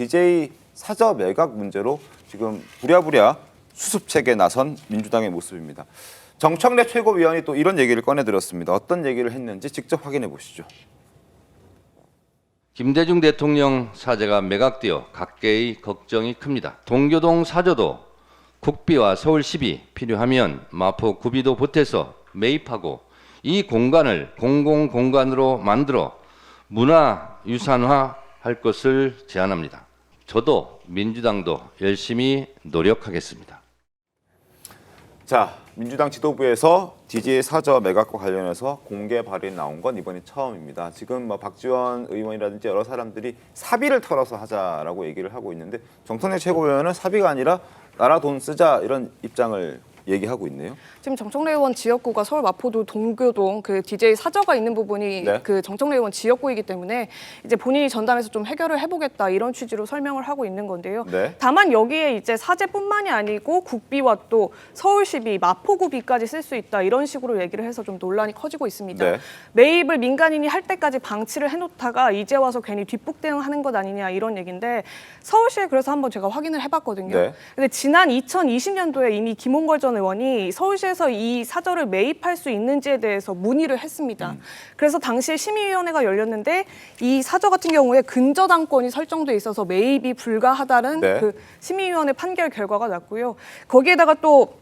DJ 사저 매각 문제로 지금 부랴부랴 수습책에 나선 민주당의 모습입니다. 정청래 최고위원이 또 이런 얘기를 꺼내들었습니다. 어떤 얘기를 했는지 직접 확인해 보시죠. 김대중 대통령 사저가 매각되어 각계의 걱정이 큽니다. 동교동 사저도 국비와 서울시비 필요하면 마포 구비도 보태서 매입하고 이 공간을 공공공간으로 만들어 문화유산화할 것을 제안합니다. 저도 민주당도 열심히 노력하겠습니다. 자, 민주당 지도부에서 DJ 사저 매각과 관련해서 공개 발의에 나온 건 이번이 처음입니다. 지금 박지원 의원이라든지 여러 사람들이 사비를 털어서 하자라고 얘기를 하고 있는데 정청래 최고위원은 사비가 아니라 나라 돈 쓰자 이런 입장을 얘기하고 있네요. 지금 정청래 의원 지역구가 서울 마포구 동교동 그 DJ 사저가 있는 부분이 네. 그 정청래 의원 지역구이기 때문에 이제 본인이 전담해서 좀 해결을 해보겠다 이런 취지로 설명을 하고 있는 건데요. 네. 다만 여기에 이제 사재뿐만이 아니고 국비와 또 서울시비, 마포구비까지 쓸 수 있다 이런 식으로 얘기를 해서 좀 논란이 커지고 있습니다. 네. 매입을 민간인이 할 때까지 방치를 해놓다가 이제 와서 괜히 뒷북대응하는 것 아니냐 이런 얘기인데 서울시에 그래서 한번 제가 확인을 해봤거든요. 네. 근데 지난 2020년도에 이미 김홍걸 전 의원이 서울시에서 이 사저를 매입할 수 있는지에 대해서 문의를 했습니다. 그래서 당시에 심의위원회가 열렸는데 이 사저 같은 경우에 근저당권이 설정돼 있어서 매입이 불가하다는 네. 그 심의위원회 판결 결과가 났고요. 거기에다가 또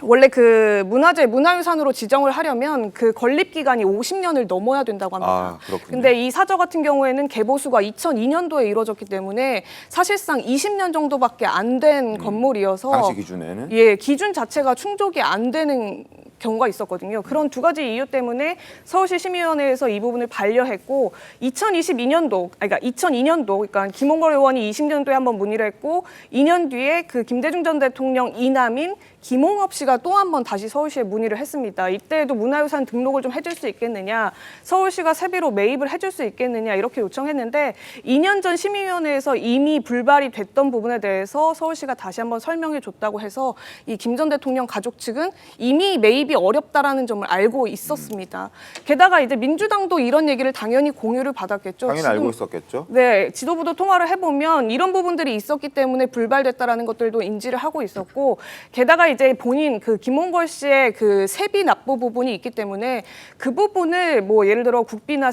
원래 그 문화유산으로 지정을 하려면 그 건립 기간이 50년을 넘어야 된다고 합니다. 아, 그렇군요. 근데 이 사저 같은 경우에는 개보수가 2002년도에 이루어졌기 때문에 사실상 20년 정도밖에 안 된 건물이어서 당시 기준에는 예, 기준 자체가 충족이 안 되는 경우가 있었거든요. 그런 두 가지 이유 때문에 서울시 심의위원회에서 이 부분을 반려했고 2022년도, 그러니까 김홍걸 의원이 20년도에 한번 문의를 했고 2년 뒤에 그 김대중 전 대통령 이남인 김홍업 씨가 또 한 번 다시 서울시에 문의를 했습니다. 이때에도 문화유산 등록을 좀 해줄 수 있겠느냐, 서울시가 세비로 매입을 해줄 수 있겠느냐 이렇게 요청했는데 2년 전 심의위원회에서 이미 불발이 됐던 부분에 대해서 서울시가 다시 한번 설명해 줬다고 해서 이 김 전 대통령 가족 측은 이미 매입이 어렵다라는 점을 알고 있었습니다. 게다가 이제 민주당도 이런 얘기를 당연히 공유를 받았겠죠. 당연히 알고 있었겠죠. 네, 지도부도 통화를 해보면 이런 부분들이 있었기 때문에 불발됐다라는 것들도 인지를 하고 있었고, 게다가 이제 본인 그 김홍걸 씨의 그 세비 납부 부분이 있기 때문에 그 부분을 뭐 예를 들어 국비나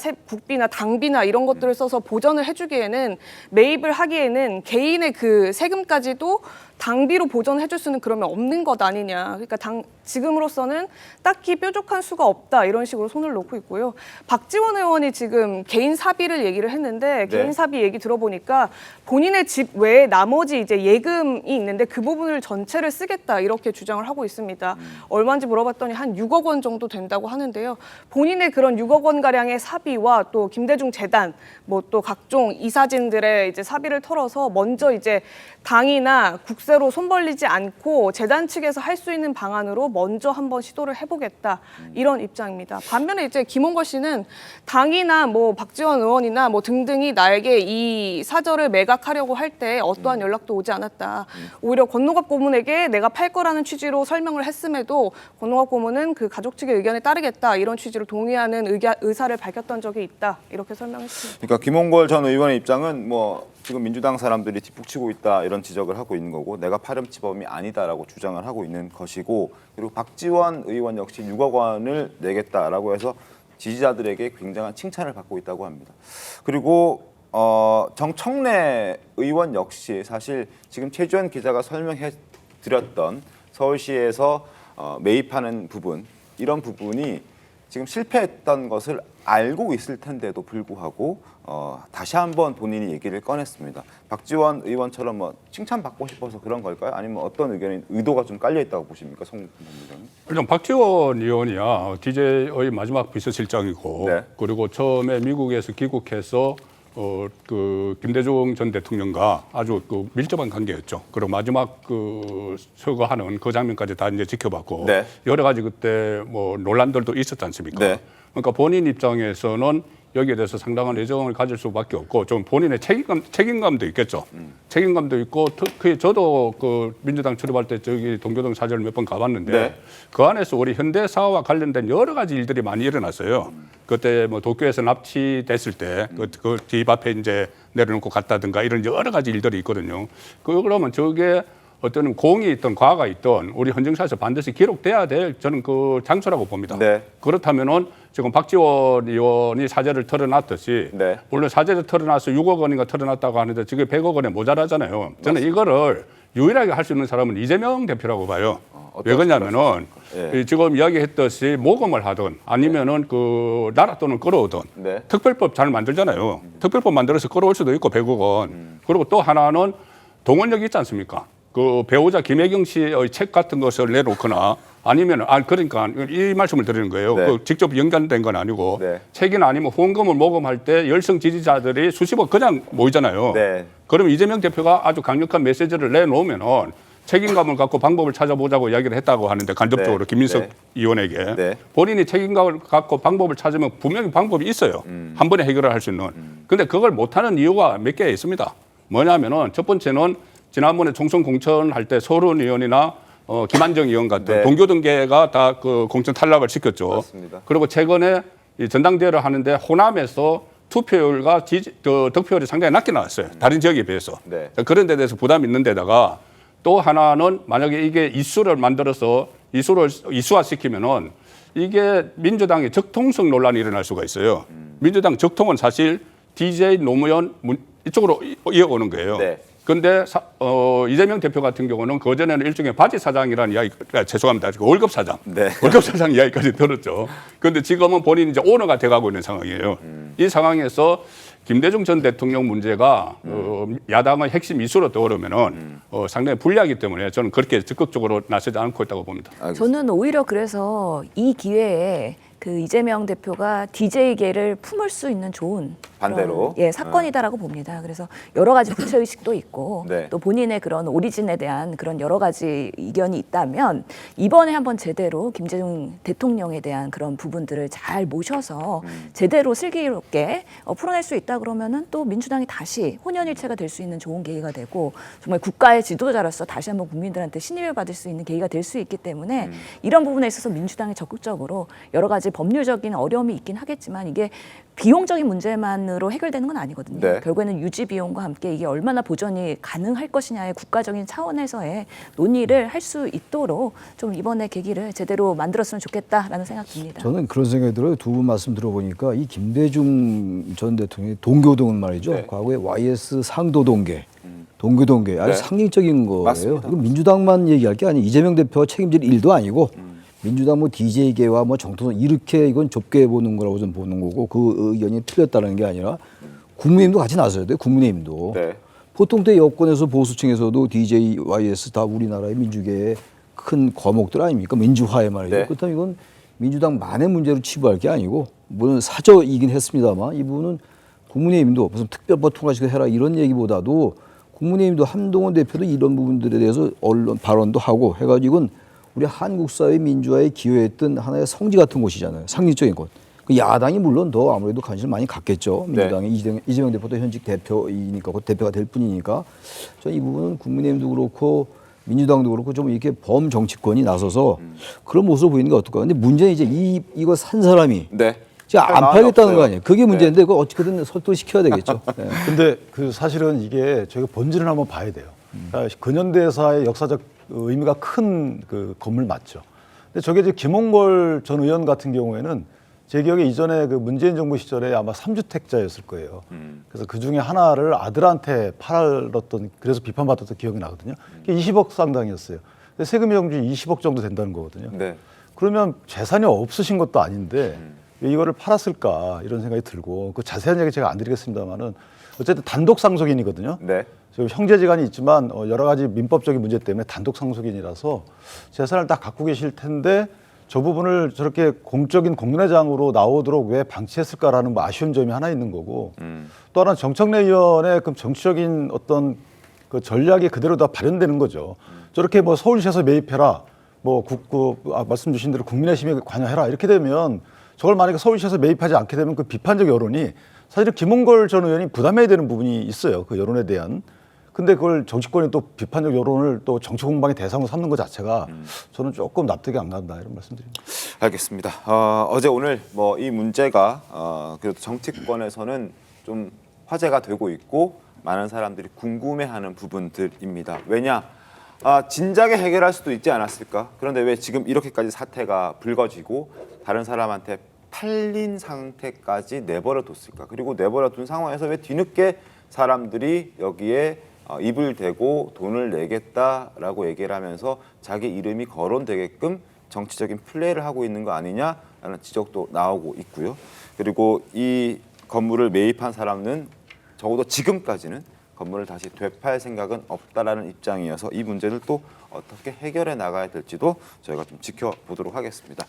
당비나 이런 것들을 써서 보전을 해주기에는 매입을 하기에는 개인의 그 세금까지도 당비로 보전해줄 수는 그러면 없는 것 아니냐. 그러니까 지금으로서는 딱히 뾰족한 수가 없다 이런 식으로 손을 놓고 있고요. 박지원 의원이 지금 개인 사비를 얘기를 했는데 네. 개인 사비 얘기 들어보니까 본인의 집 외에 나머지 이제 예금이 있는데 그 부분을 전체를 쓰겠다 이렇게 주장을 하고 있습니다. 얼마인지 물어봤더니 한 6억 원 정도 된다고 하는데요. 본인의 그런 6억 원 가량의 사비와 또 김대중 재단 뭐 또 각종 이사진들의 이제 사비를 털어서 먼저 이제 당이나 국세로 손 벌리지 않고 재단 측에서 할 수 있는 방안으로 먼저 한번 시도를 해보겠다 이런 입장입니다. 반면에 이제 김홍걸 씨는 당이나 뭐 박지원 의원이나 뭐 등등이 나에게 이 사저를 매각하려고 할 때 어떠한 연락도 오지 않았다. 오히려 권노갑 고문에게 내가 팔 거라는 취지로 설명을 했음에도 권노갑 고문은 그 가족 측의 의견에 따르겠다 이런 취지로 동의하는 의사를 밝혔던 적이 있다 이렇게 설명했습니다. 그러니까 김홍걸 전 의원의 입장은 뭐 지금 민주당 사람들이 뒷북치고 있다 이런 지적을 하고 있는 거고 내가 파렴치범이 아니다라고 주장을 하고 있는 것이고 그리고 박지원 의원 역시 6억 원을 내겠다라고 해서 지지자들에게 굉장한 칭찬을 받고 있다고 합니다. 그리고 정청래 의원 역시 사실 지금 최지원 기자가 설명해 드렸던 서울시에서 매입하는 부분 이런 부분이 지금 실패했던 것을 알고 있을 텐데도 불구하고 다시 한번 본인이 얘기를 꺼냈습니다. 박지원 의원처럼 뭐 칭찬받고 싶어서 그런 걸까요? 아니면 어떤 의도가 좀 깔려 있다고 보십니까, 송 본부장님? 일단 박지원 의원이야 DJ의 마지막 비서실장이고 네. 그리고 처음에 미국에서 귀국해서 그 김대중 전 대통령과 아주 그 밀접한 관계였죠. 그리고 마지막 그 서거하는 그 장면까지 다 이제 지켜봤고 네. 여러 가지 그때 뭐 논란들도 있었지 않습니까? 네. 그러니까 본인 입장에서는 여기에 대해서 상당한 애정을 가질 수밖에 없고 좀 본인의 책임감도 있겠죠. 책임감도 있고 특히 저도 그 민주당 출입할 때 저기 동교동 사저를 몇 번 가봤는데 네. 그 안에서 우리 현대사와 관련된 여러 가지 일들이 많이 일어났어요. 그때 뭐 도쿄에서 납치됐을 때 그 집 앞에 이제 내려놓고 갔다든가 이런 여러 가지 일들이 있거든요. 그러면 저게 어떤 공이 있던 과가 있던 우리 헌정사에서 반드시 기록돼야 될 저는 그 장소라고 봅니다. 네. 그렇다면은 지금 박지원 의원이 사죄를 털어놨듯이 네. 물론 사죄를 털어놔서 6억 원인가 털어놨다고 하는데 지금 100억 원에 모자라잖아요. 저는 이거를 유일하게 할 수 있는 사람은 이재명 대표라고 봐요. 왜 그러냐면은 예. 지금 이야기했듯이 모금을 하든 아니면은 그 나라 돈을 끌어오든 네. 특별법 잘 만들잖아요. 특별법 만들어서 끌어올 수도 있고 100억 원. 그리고 또 하나는 동원력 있지 않습니까? 그 배우자 김혜경 씨의 책 같은 것을 내놓거나 아니면 그러니까 이 말씀을 드리는 거예요. 네. 그 직접 연관된 건 아니고 네. 책이나 아니면 후원금을 모금할 때 열성 지지자들이 수십억 그냥 모이잖아요. 네. 그럼 이재명 대표가 아주 강력한 메시지를 내놓으면은 책임감을 갖고 방법을 찾아보자고 이야기를 했다고 하는데 간접적으로 네. 김민석 네. 의원에게 네. 본인이 책임감을 갖고 방법을 찾으면 분명히 방법이 있어요. 한 번에 해결을 할 수 있는. 근데 그걸 못하는 이유가 몇 개 있습니다. 뭐냐면은 첫 번째는 지난번에 총선 공천할 때 서른 의원이나 김한정 의원 같은 네. 동교 등계가 다 그 공천 탈락을 시켰죠. 맞습니다. 그리고 최근에 이 전당대회를 하는데 호남에서 투표율과 득표율이 상당히 낮게 나왔어요. 다른 지역에 비해서. 네. 그런 데 대해서 부담이 있는 데다가 또 하나는 만약에 이게 이슈를 만들어서 이슈화시키면은 이게 민주당의 적통성 논란이 일어날 수가 있어요. 민주당 적통은 사실 DJ 노무현 이쪽으로 이어오는 거예요. 네. 그런데 이재명 대표 같은 경우는 그전에는 일종의 바지 사장이라는 이야기, 죄송합니다. 월급 사장. 네. 월급 사장 이야기까지 들었죠. 그런데 지금은 본인이 이제 오너가 돼가고 있는 상황이에요. 이 상황에서 김대중 전 대통령 문제가 야당의 핵심 이슈로 떠오르면은 상당히 불리하기 때문에 저는 그렇게 적극적으로 나서지 않고 있다고 봅니다. 저는 오히려 그래서 이 기회에 그 이재명 대표가 DJ계를 품을 수 있는 좋은 반대로? 그런, 사건이다라고 봅니다. 그래서 여러 가지 부채 의식도 있고 네. 또 본인의 그런 오리진에 대한 그런 여러 가지 이견이 있다면 이번에 한번 제대로 김대중 대통령에 대한 그런 부분들을 잘 모셔서 제대로 슬기롭게 풀어낼 수 있다 그러면은 또 민주당이 다시 혼연일체가 될 수 있는 좋은 계기가 되고 정말 국가의 지도자로서 다시 한번 국민들한테 신임을 받을 수 있는 계기가 될 수 있기 때문에 이런 부분에 있어서 민주당이 적극적으로 여러 가지 법률적인 어려움이 있긴 하겠지만 이게 비용적인 문제만으로 해결되는 건 아니거든요. 네. 결국에는 유지 비용과 함께 이게 얼마나 보전이 가능할 것이냐의 국가적인 차원에서의 논의를 할 수 있도록 좀 이번에 계기를 제대로 만들었으면 좋겠다라는 생각 듭니다. 저는 그런 생각이 들어요. 두 분 말씀 들어보니까 이 김대중 전 대통령의 동교동은 말이죠. 네. 과거에 YS 상도동계, 동교동계 아주 네. 상징적인 거예요. 맞습니다. 이건 민주당만 얘기할 게 아니에요. 이재명 대표가 책임질 일도 아니고 민주당 뭐 DJ계와 뭐 정통선 이렇게 이건 좁게 보는 거라고 좀 보는 거고 그 의견이 틀렸다는 게 아니라 국민의힘도 같이 나서야 돼요. 국민의힘도. 네. 보통 때 여권에서 보수층에서도 DJ, YS 다 우리나라의 민주계의 큰 과목들 아닙니까? 민주화의 말이죠. 네. 그렇다면 이건 민주당만의 문제로 치부할 게 아니고 물론 사저이긴 했습니다만 이분은 국민의힘도 무슨 특별법 통과시켜 해라 이런 얘기보다도 국민의힘도 한동훈 대표도 이런 부분들에 대해서 언론 발언도 하고 해가지고 이건 우리 한국 사회 민주화에 기여했던 하나의 성지 같은 곳이잖아요. 상징적인 곳. 그 야당이 물론 더 아무래도 관심을 많이 갖겠죠. 민주당의 이재명 대표도 현직 대표이니까 곧 대표가 될 뿐이니까 저는 이 부분은 국민의힘도 그렇고 민주당도 그렇고 좀 이렇게 범정치권이 나서서 그런 모습을 보이는 게 어떨까. 근데 문제는 이제 이거 산 사람이 네. 지금 안 마음이 팔겠다는 없어요. 거 아니에요. 그게 문제인데 그거 어떻게든 설득시켜야 되겠죠. 네. 근데 그 사실은 이게 저희가 본질을 한번 봐야 돼요. 그러니까 근현대사의 역사적 의미가 큰 그 건물 맞죠. 근데 저게 이제 김홍걸 전 의원 같은 경우에는 제 기억에 이전에 그 문재인 정부 시절에 아마 3주택자였을 거예요. 그래서 그 중에 하나를 아들한테 팔았던, 그래서 비판받았던 기억이 나거든요. 그게 20억 상당이었어요. 근데 세금 영주이 20억 정도 된다는 거거든요. 네. 그러면 재산이 없으신 것도 아닌데 왜 이거를 팔았을까 이런 생각이 들고 그 자세한 얘기 제가 안 드리겠습니다만은 어쨌든 단독 상속인이거든요. 네. 지금 형제지간이 있지만 여러 가지 민법적인 문제 때문에 단독 상속인이라서 재산을 다 갖고 계실 텐데 저 부분을 저렇게 공적인 공론회장으로 나오도록 왜 방치했을까라는 뭐 아쉬운 점이 하나 있는 거고 또 하나는 정청래 의원의 그 정치적인 어떤 그 전략이 그대로 다 발현되는 거죠. 저렇게 뭐 서울시에서 매입해라, 뭐 말씀 주신 대로 국민의힘에 관여해라 이렇게 되면 저걸 만약에 서울시에서 매입하지 않게 되면 그 비판적 여론이 사실은 김홍걸 전 의원이 부담해야 되는 부분이 있어요. 그 여론에 대한. 근데 그걸 정치권이 또 비판적 여론을 또 정치 공방의 대상으로 삼는 것 자체가 저는 조금 납득이 안 간다 이런 말씀드립니다. 알겠습니다. 어제 오늘 뭐 이 문제가 그래도 정치권에서는 좀 화제가 되고 있고 많은 사람들이 궁금해하는 부분들입니다. 왜냐? 진작에 해결할 수도 있지 않았을까? 그런데 왜 지금 이렇게까지 사태가 불거지고 다른 사람한테 팔린 상태까지 내버려 뒀을까? 그리고 내버려 둔 상황에서 왜 뒤늦게 사람들이 여기에 입을 대고 돈을 내겠다라고 얘기를 하면서 자기 이름이 거론되게끔 정치적인 플레이를 하고 있는 거 아니냐라는 지적도 나오고 있고요. 그리고 이 건물을 매입한 사람은 적어도 지금까지는 건물을 다시 되팔 생각은 없다라는 입장이어서 이 문제를 또 어떻게 해결해 나가야 될지도 저희가 좀 지켜보도록 하겠습니다.